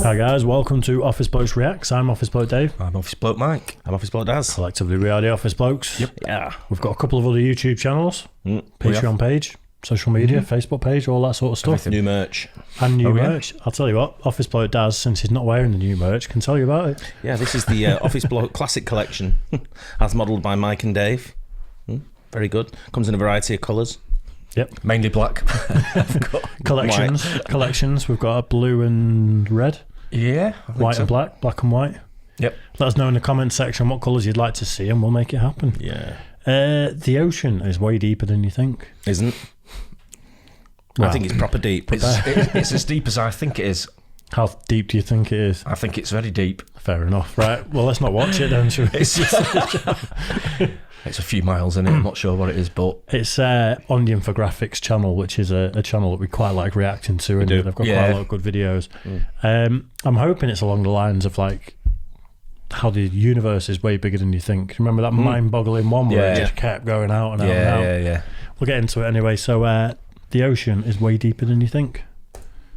Hi guys, welcome to Office Blokes Reacts. I'm Office Bloke Dave. I'm Office Bloke Mike. I'm Office Bloke Daz. Collectively we are the Office Blokes. Yep. Yeah. We've got a couple of other YouTube channels, Patreon page, social media, Facebook page, all that sort of stuff. Everything. New merch. And new merch. I'll tell you what, Office Bloke Daz, since he's not wearing the new merch, can tell you about it. Yeah, this is the Office Bloke Classic Collection, as modelled by Mike and Dave. Very good. Comes in a variety of colours. Yep. Mainly black. Collections. We've got a blue and red. Yeah. White and black, black and white. Yep. Let us know in the comment section what colours you'd like to see and we'll make it happen. Yeah. The ocean is way deeper than you think. Isn't? Well, I think it's proper deep. It's as deep as I think it is. How deep do you think it is? I think it's very deep. Fair enough. Right. Well, let's not watch it then, shall we? It's a few miles in it. I'm not sure what it is, but it's on the Infographics channel, which is a channel that we quite like reacting to, and they've got quite a lot of good videos. I'm hoping it's along the lines of like how the universe is way bigger than you think. Remember that mind-boggling one where it just kept going out and out and out? Yeah. We'll get into it anyway. So the ocean is way deeper than you think.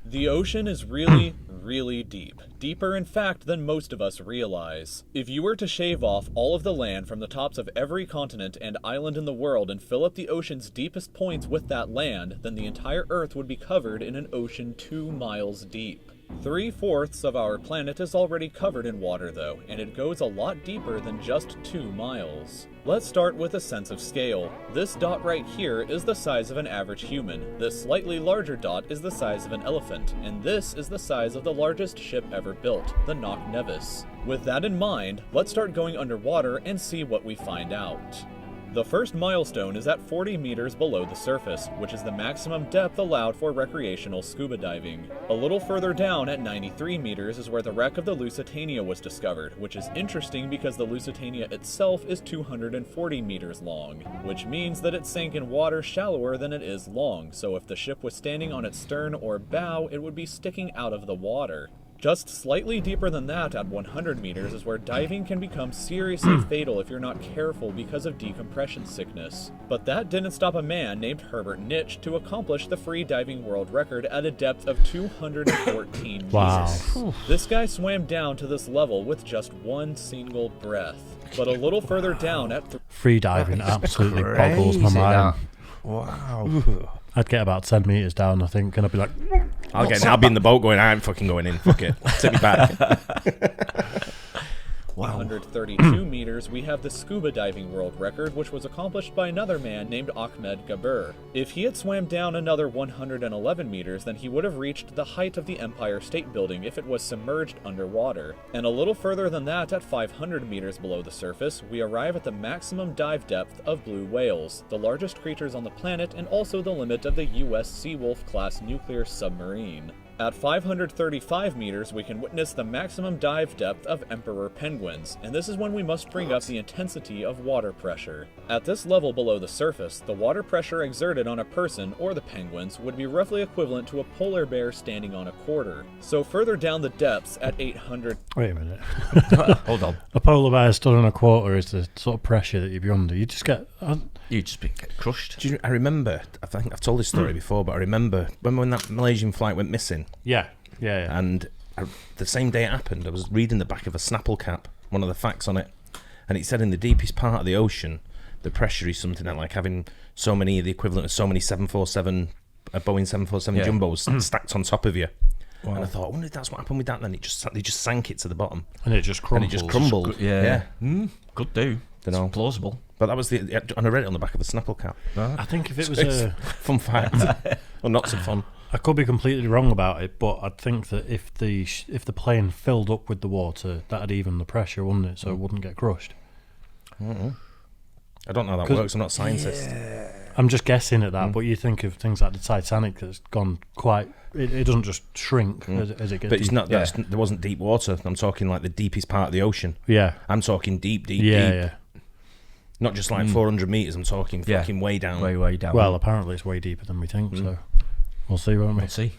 The ocean is really, really deep. Deeper, in fact, than most of us realize. If you were to shave off all of the land from the tops of every continent and island in the world and fill up the ocean's deepest points with that land, then the entire Earth would be covered in an ocean 2 miles deep. 3/4 of our planet is already covered in water though, and it goes a lot deeper than just 2 miles. Let's start with a sense of scale. This dot right here is the size of an average human, this slightly larger dot is the size of an elephant, and this is the size of the largest ship ever built, the Knock Nevis. With that in mind, let's start going underwater and see what we find out. The first milestone is at 40 meters below the surface, which is the maximum depth allowed for recreational scuba diving. A little further down at 93 meters is where the wreck of the Lusitania was discovered, which is interesting because the Lusitania itself is 240 meters long, which means that it sank in water shallower than it is long, so if the ship was standing on its stern or bow, it would be sticking out of the water. Just slightly deeper than that at 100 meters is where diving can become seriously fatal if you're not careful because of decompression sickness. But that didn't stop a man named Herbert Nitsch to accomplish the free diving world record at a depth of 214 meters. Wow. This guy swam down to this level with just one single breath. But a little further down at Free diving absolutely boggles my mind. Wow. I'd get about 10 meters down, I think, and I'd be like, I'll be in the boat going, I'm fucking going in. Fuck it. Take me back. 132 meters, we have the scuba diving world record, which was accomplished by another man named Ahmed Gabir. If he had swam down another 111 meters, then he would have reached the height of the Empire State Building if it was submerged underwater. And a little further than that, at 500 meters below the surface, we arrive at the maximum dive depth of blue whales, the largest creatures on the planet and also the limit of the US Seawolf class nuclear submarine. At 535 meters, we can witness the maximum dive depth of emperor penguins, and this is when we must bring up the intensity of water pressure. At this level below the surface, the water pressure exerted on a person, or the penguins, would be roughly equivalent to a polar bear standing on a quarter. So further down the depths, at 800... wait a minute. Hold on. A polar bear stood on a quarter is the sort of pressure that you'd be under. You just get... You just get crushed. I remember, I think I've told this story before, but I remember when that Malaysian flight went missing. Yeah. And the same day it happened, I was reading the back of a Snapple cap, one of the facts on it, and it said in the deepest part of the ocean, the pressure is something like having so many, the equivalent of so many 747, Boeing 747 jumbos stacked on top of you. Wow. And I thought, I wonder if that's what happened with that. And then they just sank it to the bottom, and it just crumbled. Could do. It's plausible. But that was and I read it on the back of a Snapple cap. I think if it was a fun fact, or not so fun. I could be completely wrong about it, but I'd think that if the plane filled up with the water, that'd even the pressure, wouldn't it? So it wouldn't get crushed. I don't know how that works. I'm not a scientist. I'm just guessing at that, but you think of things like the Titanic that's gone quite... It doesn't just shrink as it gets But it's deep. not. There wasn't deep water. I'm talking like the deepest part of the ocean. Yeah. I'm talking deep. Yeah. Not just like 400 meters. I'm talking fucking way down. Way down. Well, apparently it's way deeper than we think, so we'll see, won't we? We'll see.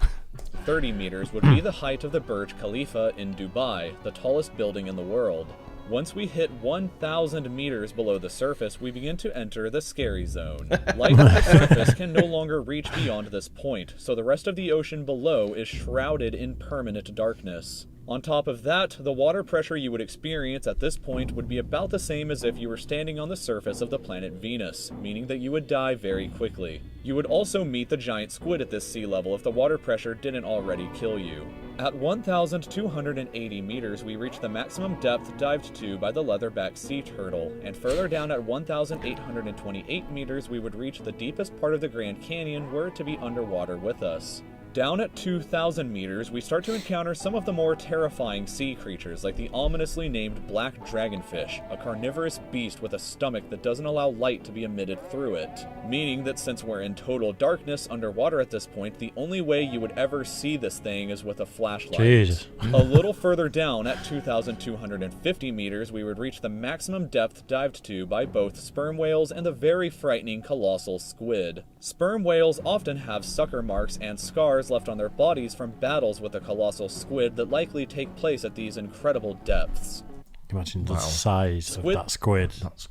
30 meters would be the height of the Burj Khalifa in Dubai, the tallest building in the world. Once we hit 1,000 meters below the surface, we begin to enter the scary zone. Light on the surface can no longer reach beyond this point, so the rest of the ocean below is shrouded in permanent darkness. On top of that, the water pressure you would experience at this point would be about the same as if you were standing on the surface of the planet Venus, meaning that you would die very quickly. You would also meet the giant squid at this sea level if the water pressure didn't already kill you. At 1,280 meters, we reach the maximum depth dived to by the leatherback sea turtle, and further down at 1,828 meters, we would reach the deepest part of the Grand Canyon were it to be underwater with us. Down at 2,000 meters, we start to encounter some of the more terrifying sea creatures, like the ominously named black dragonfish, a carnivorous beast with a stomach that doesn't allow light to be emitted through it. Meaning that since we're in total darkness underwater at this point, the only way you would ever see this thing is with a flashlight. Jesus. A little further down at 2,250 meters, we would reach the maximum depth dived to by both sperm whales and the very frightening colossal squid. Sperm whales often have sucker marks and scars left on their bodies from battles with the colossal squid that likely take place at these incredible depths. Imagine the size of that squid. That's,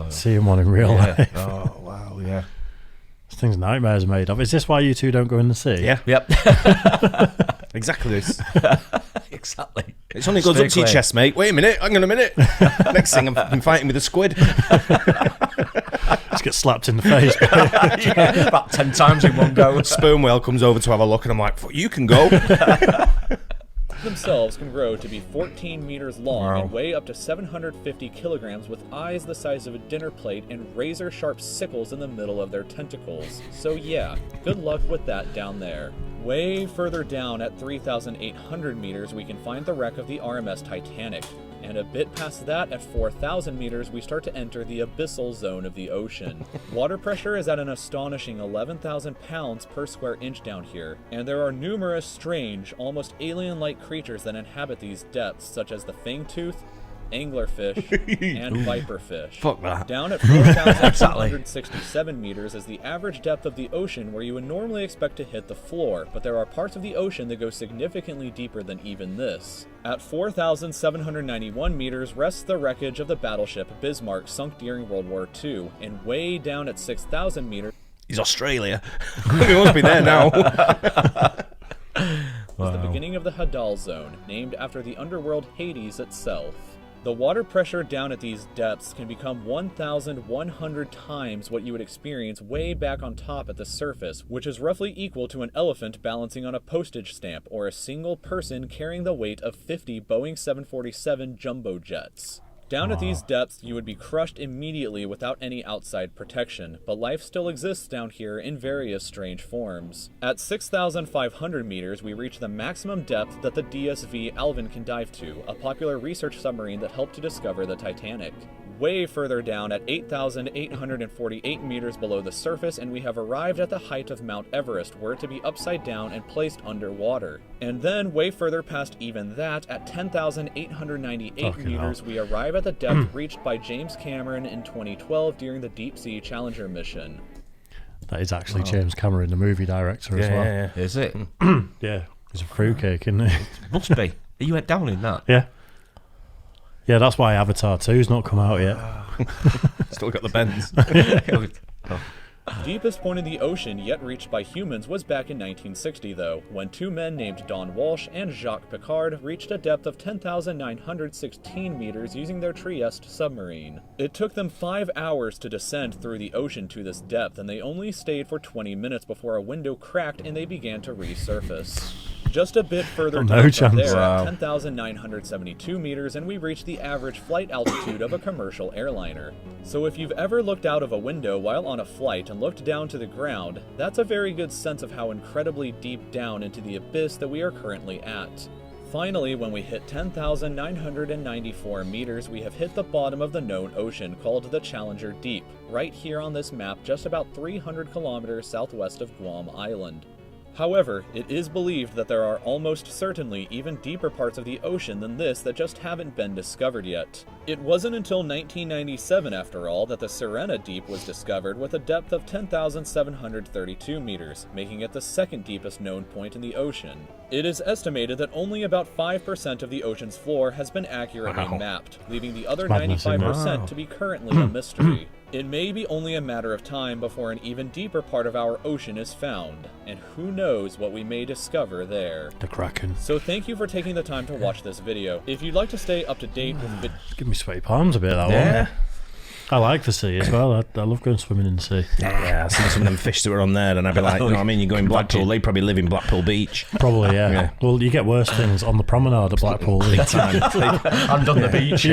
seeing one in real life. Oh, wow, yeah. This thing's nightmares made of. Is this why you two don't go in the sea? Yeah. Yep. Exactly this. Exactly. It's only goes up to your chest, mate. Wait a minute. Hang on a minute. Next thing, I'm fighting with a squid. Just get slapped in the face. Yeah, about 10 times in one go. Sperm whale comes over to have a look, and I'm like, you can go. Themselves can grow to be 14 meters long and weigh up to 750 kilograms with eyes the size of a dinner plate and razor-sharp sickles in the middle of their tentacles. So yeah, good luck with that down there. Way further down at 3,800 meters, we can find the wreck of the RMS Titanic. And a bit past that, at 4,000 meters, we start to enter the abyssal zone of the ocean. Water pressure is at an astonishing 11,000 pounds per square inch down here, and there are numerous strange, almost alien-like creatures that inhabit these depths, such as the fangtooth, anglerfish, and viperfish. Fuck that. Down at 4,267 meters is the average depth of the ocean where you would normally expect to hit the floor, but there are parts of the ocean that go significantly deeper than even this. At 4,791 meters rests the wreckage of the battleship Bismarck sunk during World War II, and way down at 6,000 meters He's Australia. He must be there now. is the beginning of the Hadal zone, named after the underworld Hades itself. The water pressure down at these depths can become 1,100 times what you would experience way back on top at the surface, which is roughly equal to an elephant balancing on a postage stamp or a single person carrying the weight of 50 Boeing 747 jumbo jets. Down at these depths, you would be crushed immediately without any outside protection, but life still exists down here in various strange forms. At 6,500 meters, we reach the maximum depth that the DSV Alvin can dive to, a popular research submarine that helped to discover the Titanic. Way further down at 8,848 meters below the surface, and we have arrived at the height of Mount Everest, were it to be upside down and placed underwater. And then, way further past even that, at 10,898 meters, we arrive at the depth reached by James Cameron in 2012 during the Deep Sea Challenger mission. That is actually James Cameron, the movie director as well. Yeah. Is it? Yeah, he's a fruitcake, isn't he? Must be. You went down in that? Yeah. Yeah, that's why Avatar 2's not come out yet. Still got the bends. Deepest point in the ocean yet reached by humans was back in 1960, though, when two men named Don Walsh and Jacques Piccard reached a depth of 10,916 meters using their Trieste submarine. It took them 5 hours to descend through the ocean to this depth, and they only stayed for 20 minutes before a window cracked and they began to resurface. Just a bit further down from there at 10,972 meters, and we reach the average flight altitude of a commercial airliner. So if you've ever looked out of a window while on a flight and looked down to the ground, that's a very good sense of how incredibly deep down into the abyss that we are currently at. Finally, when we hit 10,994 meters, we have hit the bottom of the known ocean called the Challenger Deep, right here on this map just about 300 kilometers southwest of Guam Island. However, it is believed that there are almost certainly even deeper parts of the ocean than this that just haven't been discovered yet. It wasn't until 1997, after all, that the Sirena Deep was discovered with a depth of 10,732 meters, making it the second deepest known point in the ocean. It is estimated that only about 5% of the ocean's floor has been accurately mapped, leaving the other 95% to be currently a mystery. It may be only a matter of time before an even deeper part of our ocean is found, and who knows what we may discover there. The Kraken. So thank you for taking the time to watch this video. If you'd like to stay up to date with Give me sweaty palms a bit, that Yeah. one. I like the sea as well. I love going swimming in the sea. Yeah, I've seen some of them fish that were on there, and I'd be like, you know what I mean? You're going Blackpool, they probably live in Blackpool Beach. Probably, yeah. Well, you get worse things on the promenade at Blackpool. Big time. And on the beach.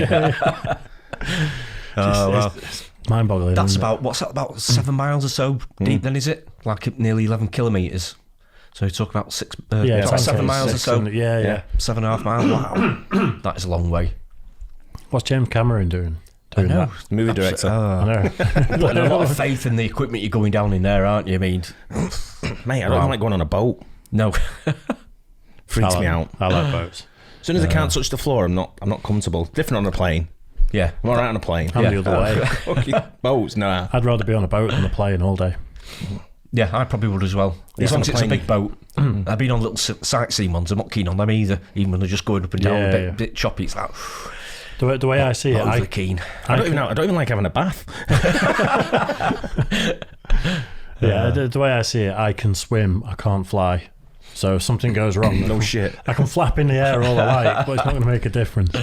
It's mind-boggling. That's isn't it? about, what's that, about 7 miles or so deep then, is it? Like nearly 11 kilometres. So you talk about it's about 7 miles or 6, so. Yeah. 7.5 miles. Wow. That is a long way. What's James Cameron doing? I know. Movie director. I know. Putting a lot of faith in the equipment you're going down in there, aren't you? I mean, Mate, I don't like going on a boat. no. Freaks me out. I like boats. As soon as I can't touch the floor, I'm not comfortable. Different on a plane. Yeah. I'm alright on a plane. I'm the other way. Fucking boats, nah. I'd rather be on a boat than a plane all day. Yeah, I probably would as well. Yeah, As long on as a it's a plane. big boat. I've been on little sightseeing ones. I'm not keen on them either. Even when they're just going up and down a bit choppy. It's like, The way I see it, overly keen. I don't even like having a bath. the way I see it, I can swim, I can't fly. So if something goes wrong, No shit. I can flap in the air all I like, but it's not going to make a difference.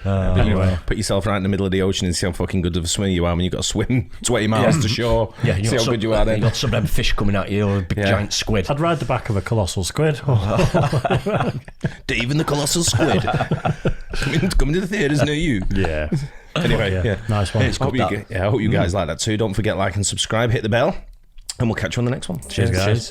Anyway, Put yourself right in the middle of the ocean and see how fucking good of a swimmer you are when you've got to swim 20 miles to shore. Yeah, see how good you are then. You got some of them fish coming at you, or a big giant squid. I'd ride the back of a colossal squid. Dave and the Colossal Squid. coming to the theatres near you. Yeah. Anyway, yeah. Nice one. I hope you guys like that too. Don't forget, like and subscribe, hit the bell, and we'll catch you on the next one. Cheers, guys.